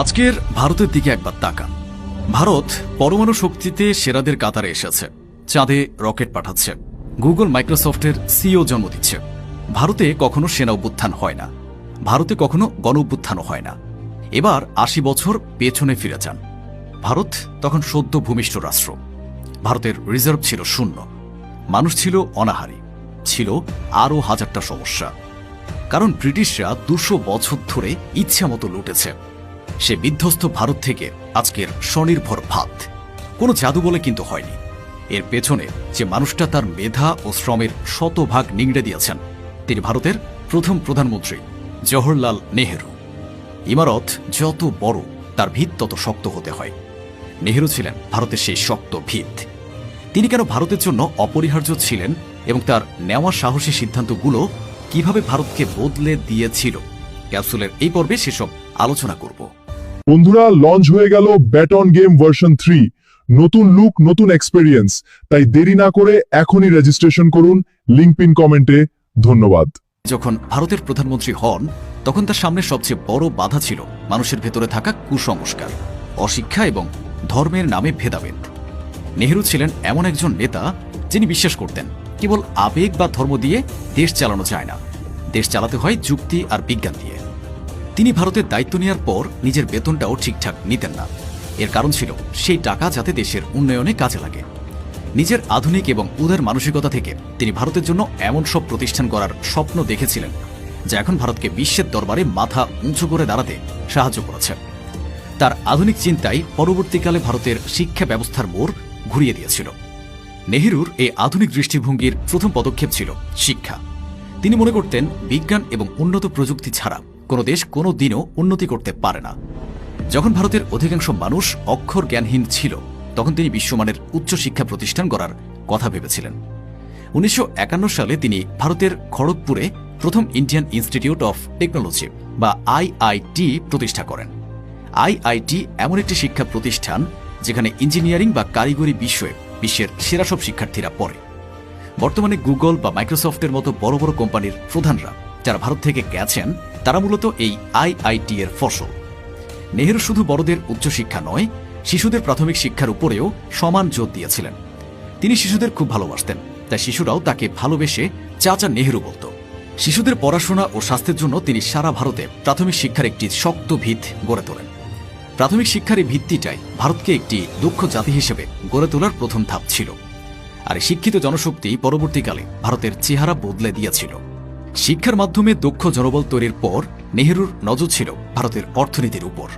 আজকের ভারতের দিকে একবার তাকান। ভারত পরমাণু শক্তিতে সেরাদের কাতারে এসেছে, চাঁদে রকেট পাঠাচ্ছে, গুগল মাইক্রোসফটের সিইও জন্ম দিচ্ছে। ভারতে কখনো সেনা অভ্যুত্থান হয় না, ভারতে কখনো গণ অভ্যুত্থানও হয় না। এবার ৮০ বছর পেছনে ফিরে যান। ভারত তখন সদ্য ভূমিষ্ঠ রাষ্ট্র। ভারতের রিজার্ভ ছিল শূন্য, মানুষ ছিল অনাহারী, ছিল আরও হাজারটা সমস্যা। কারণ ব্রিটিশরা ২০০ বছর ধরে ইচ্ছামতো লুটেছে। সে বিধ্বস্ত ভারত থেকে আজকের স্বনির্ভর ভাত কোনো জাদু বলে কিন্তু হয়নি। এর পেছনে যে মানুষটা তার মেধা ও শ্রমের শতভাগ নিংড়ে দিয়েছেন, তিনি ভারতের প্রথম প্রধানমন্ত্রী জওহরলাল নেহেরু। ইমারত যত বড়, তার ভিত তত শক্ত হতে হয়। নেহেরু ছিলেন ভারতের সেই শক্ত ভিত। তিনি কেন ভারতের জন্য অপরিহার্য ছিলেন এবং তার নেওয়া সাহসী সিদ্ধান্তগুলো কিভাবে ভারতকে বদলে দিয়েছিল, ক্যাপসুলের এই পর্বে সেসব আলোচনা করব। বন্ধুরা, লঞ্চ হয়ে গেল ব্যাট অন গেম ভার্সন 3। নতুন লুক, নতুন এক্সপেরিয়েন্স। তাই দেরি না করে এখনই রেজিস্ট্রেশন করুন, লিংক পিন কমেন্টে। ধন্যবাদ। যখন ভারতের প্রধানমন্ত্রী হন, তখন তার সামনে সবচেয়ে বড় বাধা ছিল মানুষের ভেতরে থাকা কুসংস্কার, অশিক্ষা এবং ধর্মের নামে ভেদাভেদ। নেহেরু ছিলেন এমন একজন নেতা যিনি বিশ্বাস করতেন কেবল আবেগ বা ধর্ম দিয়ে দেশ চালানো যায় না, দেশ চালাতে হয় যুক্তি আর বিজ্ঞান দিয়ে। তিনি ভারতের দায়িত্ব নেওয়ার পর নিজের বেতনটাও ঠিকঠাক নিতেন না। এর কারণ ছিল সেই টাকা যাতে দেশের উন্নয়নে কাজে লাগে। নিজের আধুনিক এবং উদার মানসিকতা থেকে তিনি ভারতের জন্য এমন সব প্রতিষ্ঠান করার স্বপ্ন দেখেছিলেন যা এখন ভারতকে বিশ্বের দরবারে মাথা উঁচু করে দাঁড়াতে সাহায্য করেছে। তার আধুনিক চিন্তাই পরবর্তীকালে ভারতের শিক্ষা ব্যবস্থার মোড় ঘুরিয়ে দিয়েছিল। নেহেরুর এই আধুনিক দৃষ্টিভঙ্গির প্রথম পদক্ষেপ ছিল শিক্ষা। তিনি মনে করতেন বিজ্ঞান এবং উন্নত প্রযুক্তি ছাড়া কোনো দেশ কোনো দিনও উন্নতি করতে পারে না। যখন ভারতের অধিকাংশ মানুষ অক্ষর জ্ঞানহীন ছিল, তখন তিনি বিশ্বমানের উচ্চশিক্ষা প্রতিষ্ঠান গড়ার কথা ভেবেছিলেন। ১৯৫১ সালে তিনি ভারতের খড়গপুরে প্রথম ইন্ডিয়ান ইনস্টিটিউট অফ টেকনোলজি বা আইআইটি প্রতিষ্ঠা করেন। আইআইটি এমন একটি শিক্ষা প্রতিষ্ঠান যেখানে ইঞ্জিনিয়ারিং বা কারিগরি বিষয়ে বিশ্বের সেরা সব শিক্ষার্থীরা পড়ে। বর্তমানে গুগল বা মাইক্রোসফটের মতো বড় বড় কোম্পানির প্রধানরা যারা ভারত থেকে গেছেন, তারা মূলত এই আইআইটি এর ফসল। নেহেরু শুধু বড়দের উচ্চশিক্ষা নয়, শিশুদের প্রাথমিক শিক্ষার উপরেও সমান জোর দিয়েছিলেন। তিনি শিশুদের খুব ভালোবাসতেন, তাই শিশুরাও তাকে ভালোবেসে চাচা নেহেরু বলত। শিশুদের পড়াশোনা ও স্বাস্থ্যের জন্য তিনি সারা ভারতে প্রাথমিক শিক্ষার একটি শক্ত ভিত গড়ে তোলেন। প্রাথমিক শিক্ষার এই ভিত্তিটাই ভারতকে একটি দক্ষ জাতি হিসেবে গড়ে তোলার প্রথম ধাপ ছিল। আর শিক্ষিত জনশক্তি পরবর্তীকালে ভারতের চেহারা বদলে দিয়েছিল। শিক্ষার মাধ্যমে দক্ষ জনবল তৈরির পর নেহেরুর নজর ছিল ভারতের অর্থনীতির উপর।